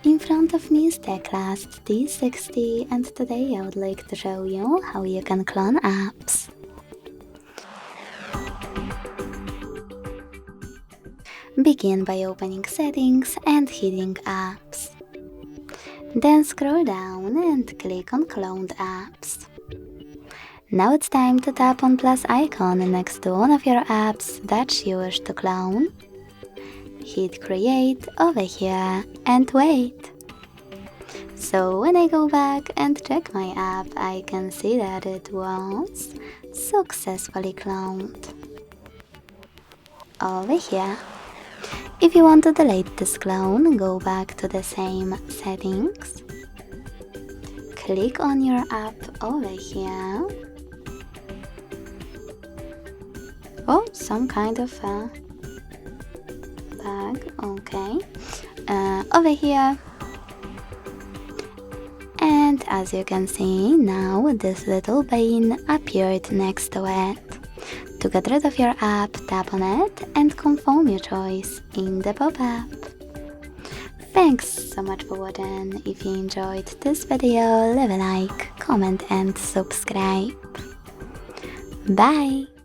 In front of me is TECLAST T60, and today I would like to show you how you can clone apps. Begin by opening Settings and hitting Apps. Then scroll down and click on Cloned Apps. Now it's time to tap on plus icon next to one of your apps that you wish to clone. Hit Create over here and wait. So when I go back and check my app, I can see that it was successfully cloned. Over here. If you want to delete this clone, go back to the same settings. Click on your app over here. Oh, some kind of bag, okay. Over here. And as you can see, now this little bean appeared next to it. To get rid of your app, tap on it and confirm your choice in the pop-up. Thanks so much for watching. If you enjoyed this video, leave a like, comment and subscribe. Bye!